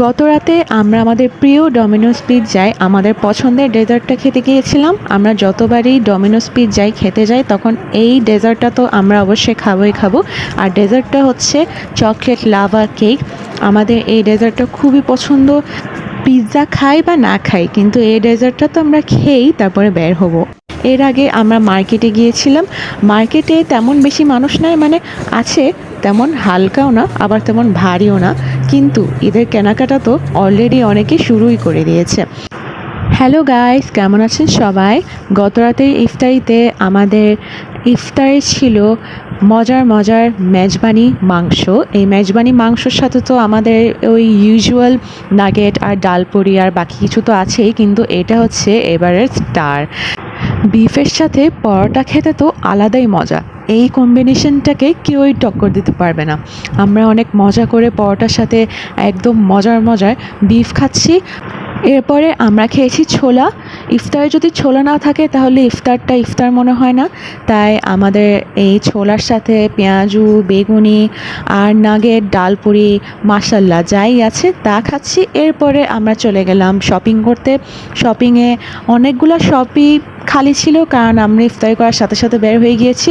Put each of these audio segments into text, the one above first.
গত রাতে আমরা আমাদের প্রিয় ডমিনোস পিৎজায় আমাদের পছন্দের ডেজার্টটা খেতে গিয়েছিলাম। আমরা যতবারই ডমিনোস পিৎজায় খেতে যাই তখন এই ডেজার্টটা তো আমরা অবশ্যই খাবো। আর ডেজার্টটা হচ্ছে চকলেট লাভা কেক। আমাদের এই ডেজার্টটা খুবই পছন্দ। পিৎজা খাই বা না খাই, কিন্তু এই ডেজার্টটা তো আমরা খেয়েই তারপরে বের হব। এর আগে আমরা মার্কেটে গিয়েছিলাম। মার্কেটে তেমন বেশি মানুষ নাই, মানে আছে, তেমন হালকাও না আবার তেমন ভারীও না, কিন্তু ঈদের কেনাকাটা তো অলরেডি অনেকে শুরুই করে দিয়েছে। হ্যালো গাইস, কেমন আছেন সবাই? গত রাতের ইফতারিতে আমাদের ইফতারে ছিল মজার মেজবানি মাংস। এই মেজবানি মাংসর সাথে তো আমাদের ওই ইউজুয়াল নাগেট আর ডালপুরি আর বাকি কিছু তো আছেই, কিন্তু এটা হচ্ছে এবারের স্টার। বিফের সাথে পরোটা খেতে তো আলাদাই মজা। এই কম্বিনেশনটাকে কেউই টক্কর দিতে পারবে না। আমরা অনেক মজা করে পরোটার সাথে একদম মজার বিফ খাচ্ছি। এরপরে আমরা খেয়েছি ছোলা। ইফতারে যদি ছোলা না থাকে তাহলে ইফতারটা ইফতার মনে হয় না, তাই আমাদের এই ছোলার সাথে পেঁয়াজু, বেগুনি আর নাগেট, ডালপুরি, মাশাল্লাহ যাই আছে তা খাচ্ছি। এরপরে আমরা চলে গেলাম শপিং করতে। শপিংয়ে অনেকগুলো শপই খালি ছিল, কারণ আমরা ইফতারি করার সাথে সাথে বের হয়ে গিয়েছি।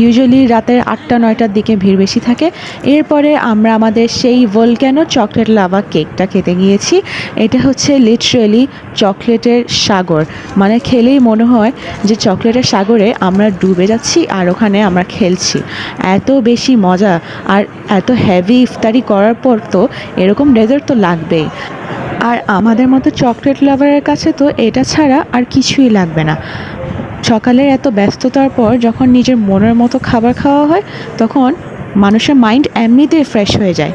ইউজুয়ালি রাতের 8টা-9টার দিকে ভিড় বেশি থাকে। এরপরে আমরা আমাদের সেই ভলক্যানো চকলেট লাভা কেকটা খেতে গিয়েছি। এটা হচ্ছে লিটারেলি চকলেটের সাগর, মানে খেলেই মনে হয় যে চকলেটের সাগরে আমরা ডুবে যাচ্ছি আর ওখানে আমরা খেলছি। এত বেশি মজা, আর এত হেভি ইফতারি করার পর তো এরকম ডেজার্ট তো লাগবেই। আর আমাদের মতো চকলেট লাভারের কাছে তো এটা ছাড়া আর কিছুই লাগবে না। সকালের এত ব্যস্ততার পর যখন নিজের মনের মতো খাবার খাওয়া হয় তখন মানুষের মাইন্ড এমনিতেই ফ্রেশ হয়ে যায়।